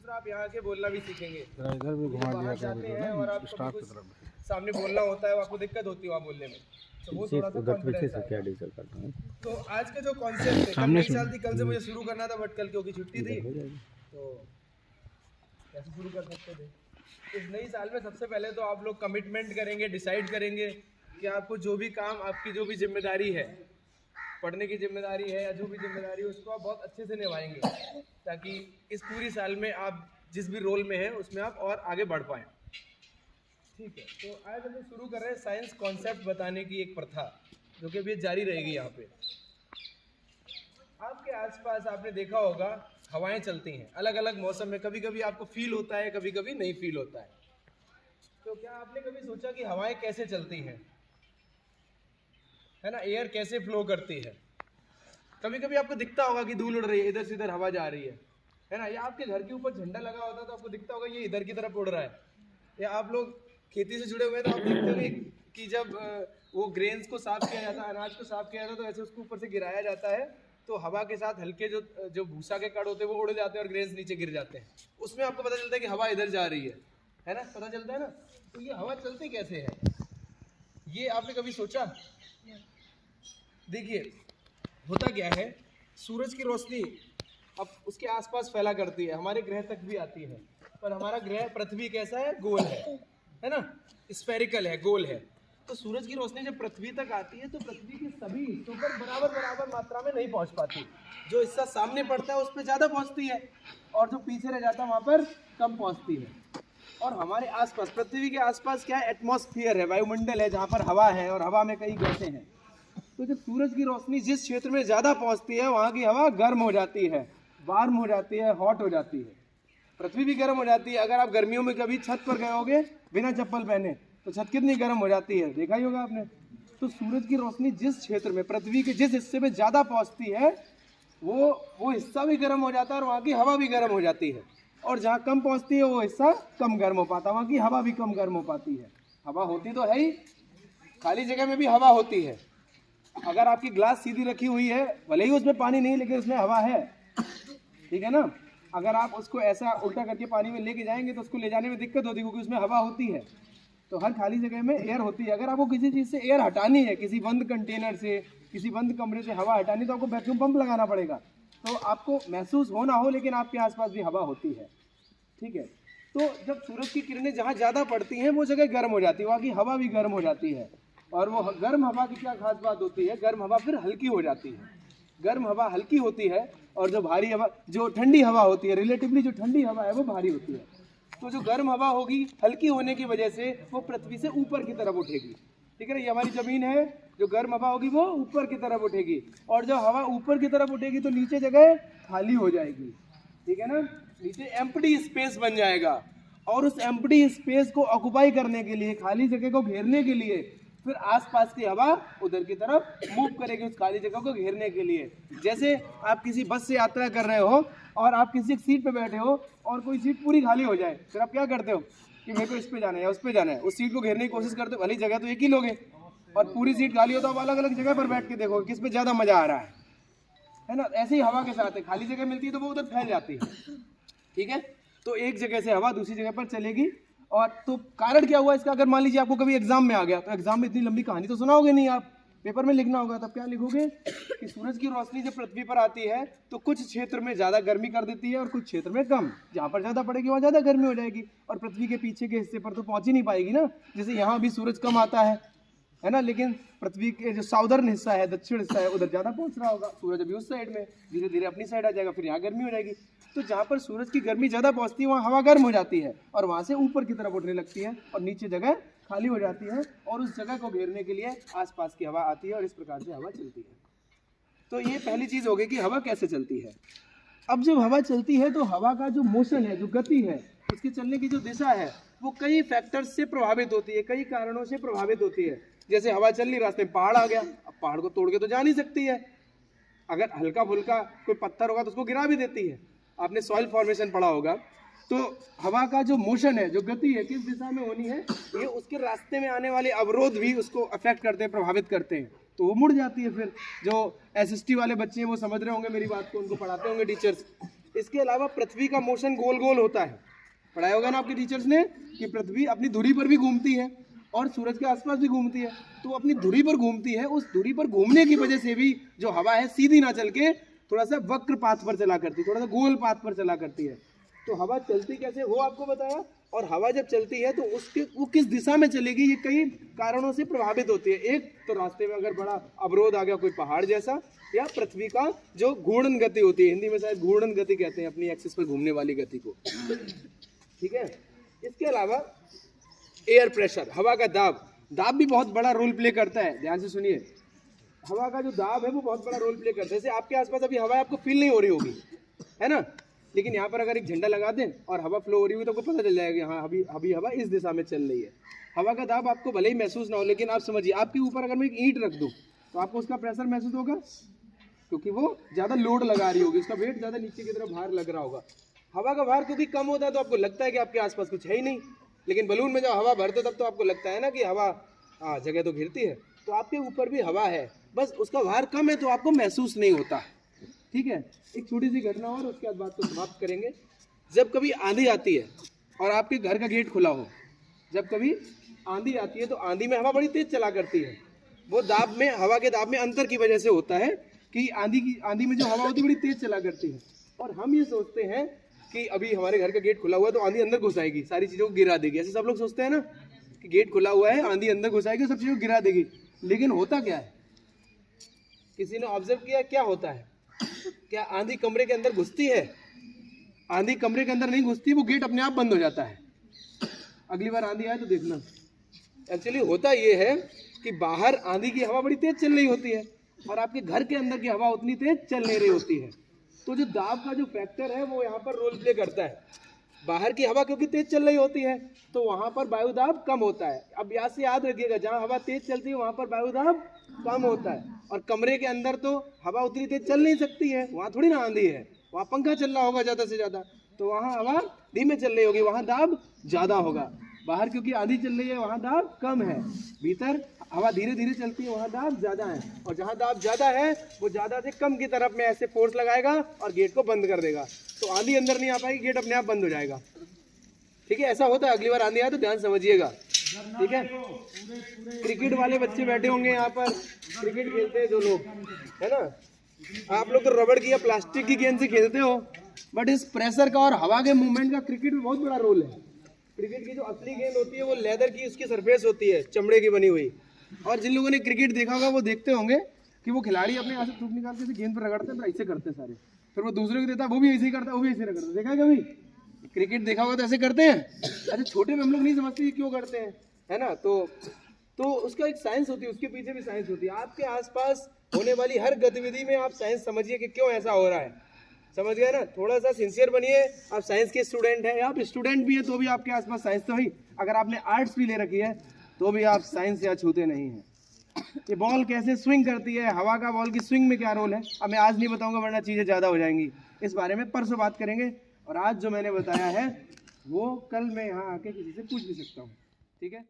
दूसरा आप यहाँ के बोलना भी सीखेंगे। इधर भी घुमा दिया जाते हैं और आपको कुछ सामने बोलना होता है, आपको दिक्कत होती है वहाँ बोलने में, तो वो थोड़ा सा कॉन्फिडेंस क्या डीजल करना है। तो आज का जो कॉन्सेप्ट है, कल नई साल थी, कल से मुझे शुरू करना था बट कल क्योंकि छुट्टी थी तो कैसे शुरू कर सकते थे। इस नई साल में सबसे पहले तो आप लोग कमिटमेंट करेंगे, डिसाइड करेंगे कि आपको जो भी काम, आपकी जो भी जिम्मेदारी है, पढ़ने की जिम्मेदारी है या जो भी जिम्मेदारी है, उसको आप बहुत अच्छे से निभाएंगे ताकि इस पूरी साल में आप जिस भी रोल में हैं उसमें आप और आगे बढ़ पाएँ। ठीक है, तो आज हम शुरू कर रहे हैं साइंस कॉन्सेप्ट बताने की एक प्रथा, जो कि अभी जारी रहेगी। यहाँ पे आपके आसपास आपने देखा होगा हवाएं चलती हैं अलग अलग मौसम में, कभी कभी आपको फील होता है, कभी कभी नहीं फील होता है। तो क्या आपने कभी सोचा कि हवाएं कैसे चलती हैं, है ना, एयर कैसे फ्लो करती है? कभी कभी आपको दिखता होगा कि धूल उड़ रही है, इधर से इधर हवा जा रही है ना, या आपके घर के ऊपर झंडा लगा होता है तो आपको दिखता होगा ये इधर की तरफ उड़ रहा है। या आप लोग खेती से जुड़े हुए हैं तो आप देखते होंगे कि जब वो ग्रेन्स को साफ किया जाता है, अनाज को साफ किया जाता है, तो ऐसे उसको ऊपर से गिराया जाता है तो हवा के साथ हल्के जो भूसा के कण होते हैं वो उड़ जाते हैं और ग्रेन्स नीचे गिर जाते हैं। उसमें आपको पता चलता है कि हवा इधर जा रही है ना, पता चलता है ना। तो ये हवा चलती कैसे है, ये आपने कभी सोचा? देखिए होता क्या है, सूरज की रोशनी अब उसके आसपास फैला करती है, हमारे ग्रह तक भी आती है, पर हमारा ग्रह पृथ्वी कैसा है, गोल है ना, स्फेरिकल है, गोल है। तो सूरज की रोशनी जब पृथ्वी तक आती है तो पृथ्वी के सभी हिस्सों पर बराबर मात्रा में नहीं पहुंच पाती। जो हिस्सा सामने पड़ता है उस पर ज़्यादा पहुंचती है और जो पीछे रह जाता है वहाँ पर कम पहुंचती है। और हमारे आसपास, पृथ्वी के आसपास क्या है, एटमॉस्फेयर है, वायुमंडल है, जहाँ पर हवा है और हवा में कई गैसें हैं। तो जब सूरज की रोशनी जिस क्षेत्र में ज़्यादा पहुंचती है वहाँ की हवा गर्म हो जाती है, वार्म हो जाती है, हॉट हो जाती है। पृथ्वी भी गर्म हो जाती है। अगर आप गर्मियों में कभी छत पर गए होगे बिना चप्पल पहने तो छत कितनी गर्म हो जाती है, देखा ही होगा आपने। तो सूरज की रोशनी जिस क्षेत्र में, पृथ्वी के जिस हिस्से में ज़्यादा पहुंचती है वो हिस्सा भी गर्म हो जाता है और वहाँ की हवा भी गर्म हो जाती है। और जहाँ कम पहुँचती है वो हिस्सा कम गर्म हो पाता है, वहाँ की हवा भी कम गर्म हो पाती है। हवा होती तो है ही, खाली जगह में भी हवा होती है। अगर आपकी ग्लास सीधी रखी हुई है, भले ही उसमें पानी नहीं लेकिन उसमें हवा है, ठीक है ना। अगर आप उसको ऐसा उल्टा करके पानी में लेके जाएंगे तो उसको ले जाने में दिक्कत होती है क्योंकि उसमें हवा होती है। तो हर खाली जगह में एयर होती है। अगर आपको किसी चीज़ से एयर हटानी है, किसी बंद कंटेनर से, किसी बंद कमरे से हवा हटानी, तो आपको वैक्यूम पंप लगाना पड़ेगा। तो आपको महसूस हो ना हो लेकिन आपके आसपास भी हवा होती है, ठीक है। तो जब सूरज की किरणें जहाँ ज़्यादा पड़ती हैं वो जगह गर्म हो जाती है, वहाँ की हवा भी गर्म हो जाती है। और वो गर्म हवा की क्या खास बात होती है, गर्म हवा फिर हल्की हो जाती है। गर्म हवा हल्की होती है और जो भारी हवा, जो ठंडी हवा होती है, रिलेटिवली जो ठंडी हवा है वो भारी होती है। तो जो गर्म हवा होगी हल्की होने की वजह से वो पृथ्वी से ऊपर की तरफ उठेगी, ठीक है ना। ये हमारी ज़मीन है, जो गर्म हवा होगी वो ऊपर की तरफ उठेगी और जब हवा ऊपर की तरफ उठेगी तो नीचे जगह खाली हो जाएगी, ठीक है ना। नीचे एम्प्टी स्पेस बन जाएगा और उस एम्प्टी स्पेस को ऑक्युपाई करने के लिए, खाली जगह को घेरने के लिए फिर आसपास की हवा उधर की तरफ मूव करेगी उस खाली जगह को घेरने के लिए। जैसे आप किसी बस से यात्रा कर रहे हो और आप किसी सीट पे बैठे हो और कोई सीट पूरी खाली हो जाए, फिर आप क्या करते हो कि मेरे को इस पे जाना है या उस पे जाना है, उस सीट को घेरने की कोशिश करते हो। भली जगह तो एक ही लोगे और पूरी सीट खाली हो तो आप अलग अलग जगह पर बैठ के देखोगे किस पे ज़्यादा मज़ा आ रहा है ना। ऐसे ही हवा के साथ है, खाली जगह मिलती है तो वो उधर फैल जाती है, ठीक है। तो एक जगह से हवा दूसरी जगह पर चलेगी। और तो कारण क्या हुआ इसका, अगर मान लीजिए आपको कभी एग्जाम में आ गया तो एग्जाम में इतनी लंबी कहानी तो सुनाओगे नहीं, आप पेपर में लिखना होगा, तब क्या लिखोगे कि सूरज की रोशनी जब पृथ्वी पर आती है तो कुछ क्षेत्र में ज़्यादा गर्मी कर देती है और कुछ क्षेत्र में कम। जहाँ पर ज़्यादा पड़ेगी वहाँ ज़्यादा गर्मी हो जाएगी और पृथ्वी के पीछे के हिस्से पर तो पहुँच ही नहीं पाएगी ना। जैसे यहाँ भी सूरज कम आता है ना, लेकिन पृथ्वी के जो साउदर्न हिस्सा है, दक्षिण हिस्सा है, उधर ज़्यादा पहुँच रहा होगा। सूरज अभी उस साइड में, धीरे धीरे अपनी साइड आ जाएगा, फिर यहाँ गर्मी हो जाएगी। तो जहाँ पर सूरज की गर्मी ज़्यादा पहुँचती है वहाँ हवा गर्म हो जाती है और वहाँ से ऊपर की तरफ उठने लगती है और नीचे जगह खाली हो जाती है और उस जगह को घेरने के लिए आसपास की हवा आती है और इस प्रकार से हवा चलती है। तो ये पहली चीज़ हो गई कि हवा कैसे चलती है। अब जब हवा चलती है तो हवा का जो मोशन है, जो गति है, उसके चलने की जो दिशा है वो कई फैक्टर्स से प्रभावित होती है, कई कारणों से प्रभावित होती है। जैसे हवा चल रही, रास्ते में पहाड़ आ गया, अब पहाड़ को तोड़ के तो जा नहीं सकती है। अगर हल्का फुल्का कोई पत्थर होगा तो उसको गिरा भी देती है। आपने सॉइल फॉर्मेशन पढ़ा होगा। तो हवा का जो मोशन है, जो गति है, किस दिशा में होनी है, ये उसके रास्ते में आने वाले अवरोध भी उसको अफेक्ट करते हैं, प्रभावित करते हैं, तो वो मुड़ जाती है। फिर जो एसएसटी वाले बच्चे हैं वो समझ रहे होंगे मेरी बात को, उनको पढ़ाते होंगे टीचर्स। इसके अलावा पृथ्वी का मोशन गोल गोल होता है, पढ़ाया होगा ना आपके टीचर्स ने कि पृथ्वी अपनी धुरी पर भी घूमती है और सूरज के आसपास भी घूमती है। तो अपनी धुरी पर घूमती है, उस धुरी पर घूमने की वजह से भी जो हवा है सीधी ना चल के थोड़ा सा वक्र पाथ पर चला करती है, थोड़ा सा गोल पाथ पर चला करती है। तो हवा चलती कैसे वो आपको बताया, और हवा जब चलती है तो उसके वो किस दिशा में चलेगी ये कई कारणों से प्रभावित होती है। एक तो रास्ते में अगर बड़ा अवरोध आ गया, कोई पहाड़ जैसा, या पृथ्वी का जो घूर्णन गति होती है, हिंदी में शायद घूर्णन गति कहते हैं, अपनी एक्सिस पर घूमने वाली गति को, ठीक है। इसके अलावा एयर प्रेशर, हवा का दाब, दाब भी बहुत बड़ा रोल प्ले करता है। ध्यान से सुनिए, हवा का जो दाब है वो बहुत बड़ा रोल प्ले करता है। जैसे आपके आसपास अभी हवा है, आपको फील नहीं हो रही होगी, है ना, लेकिन यहाँ पर अगर एक झंडा लगा दें और हवा फ्लो हो रही हुई तो आपको पता चल जाएगा कि हाँ अभी हवा इस दिशा में चल रही है। हवा का दाब आपको भले ही महसूस ना हो, लेकिन आप समझिए आपके ऊपर अगर मैं एक ईंट रख दूँ तो आपको उसका प्रेशर महसूस होगा, क्योंकि वो ज़्यादा लोड लगा रही होगी, उसका वेट ज़्यादा नीचे की तरफ भार लग रहा होगा। हवा का भार क्योंकि कम होता है तो आपको लगता है कि आपके आसपास कुछ है ही नहीं, लेकिन बलून में जब हवा भरते तब तो आपको लगता है ना कि हवा जगह तो घिरती है। तो आपके ऊपर भी हवा है, बस उसका भार कम है तो आपको महसूस नहीं होता, ठीक है। एक छोटी सी घटना और उसके बाद बात को समाप्त करेंगे। जब कभी आंधी आती है और आपके घर का गेट खुला हो, जब कभी आंधी आती है तो आंधी में हवा बड़ी तेज चला करती है। वो दाब में, हवा के दाब में अंतर की वजह से होता है कि आंधी में जो हवा होती है बड़ी तेज चला करती है, और हम ये सोचते हैं कि अभी हमारे घर का गेट खुला हुआ है तो आंधी अंदर घुस आएगी, सारी चीज़ों को गिरा देगी। ऐसे सब लोग सोचते हैं ना कि गेट खुला हुआ है, आंधी अंदर घुस आएगी, सब चीज़ों को गिरा देगी। लेकिन होता क्या है, किसी ने ऑब्जर्व किया क्या होता है? क्या आंधी कमरे के अंदर घुसती है? आंधी कमरे के अंदर नहीं घुसती, वो गेट अपने आप बंद हो जाता है। अगली बार आंधी आए तो देखना। एक्चुअली होता ये है कि बाहर आंधी की हवा बड़ी तेज चल रही होती है और आपके घर के अंदर की हवा उतनी तेज चल नहीं रही होती है। तो जो दाब का जो फैक्टर है वो यहाँ पर रोल प्ले करता है। बाहर की हवा क्योंकि तेज चल रही होती है तो वहाँ पर वायु दाब कम होता है। अब यहाँ से याद रखिएगा, जहाँ हवा तेज चलती है वहाँ पर वायु दाब कम होता है, और कमरे के अंदर तो हवा उतनी तेज चल नहीं सकती है, वहाँ थोड़ी ना आंधी है, वहाँ पंखा चल रहा होगा ज़्यादा से ज़्यादा, तो वहाँ हवा धीमे चल रही होगी, वहाँ दाब ज़्यादा होगा। बाहर क्योंकि आंधी चल रही है वहाँ दाब कम है, भीतर हवा धीरे धीरे चलती है वहाँ दाब ज़्यादा है, और जहाँ दाब ज़्यादा है वो ज़्यादा से कम की तरफ में ऐसे फोर्स लगाएगा और गेट को बंद कर देगा, तो आंधी अंदर नहीं आ पाएगी, गेट अपने आप बंद हो जाएगा। ठीक है, ऐसा होता है। अगली बार आंधी आए तो ध्यान समझिएगा, ठीक है। क्रिकेट वाले बच्चे बैठे होंगे यहाँ पर, क्रिकेट खेलते हैं जो लोग, है ना, आप लोग तो रबड़ की या प्लास्टिक की गेंद से खेलते हो, बट इस प्रेशर का और हवा के मूवमेंट का क्रिकेट में बहुत बड़ा रोल है। क्रिकेट की जो असली गेंद होती है वो लेदर की उसकी सरफेस होती है, चमड़े की बनी हुई, और जिन लोगों ने क्रिकेट देखा होगा वो देखते होंगे कि वो खिलाड़ी अपने यहाँ से थूक निकाल के गेंद पर रगड़ते हैं, फिर ऐसे करते हैं सारे, फिर वो दूसरे को देता है, वो भी ऐसे ही करता है, वो भी ऐसे रगड़ता है। देखा है कभी क्रिकेट देखा होगा तो ऐसे करते हैं? अच्छा, छोटे में हम लोग नहीं समझते क्यों करते हैं, है ना। तो उसका एक साइंस होती है, उसके पीछे भी साइंस होती है। आपके आसपास होने वाली हर गतिविधि में आप साइंस समझिए कि क्यों ऐसा हो रहा है, समझ गए ना। थोड़ा सा सिंसियर बनिए। आप साइंस के स्टूडेंट हैं, आप स्टूडेंट भी हैं तो भी आपके आसपास साइंस तो है। अगर आपने आर्ट्स भी ले रखी है तो भी आप साइंस या छूते नहीं हैं। ये बॉल कैसे स्विंग करती है, हवा का बॉल की स्विंग में क्या रोल है, अब मैं आज नहीं बताऊंगा वरना चीज़ें ज़्यादा हो जाएंगी। इस बारे में परसों बात करेंगे, और आज जो मैंने बताया है वो कल मैं यहाँ आके किसी से पूछ भी सकता हूँ, ठीक है।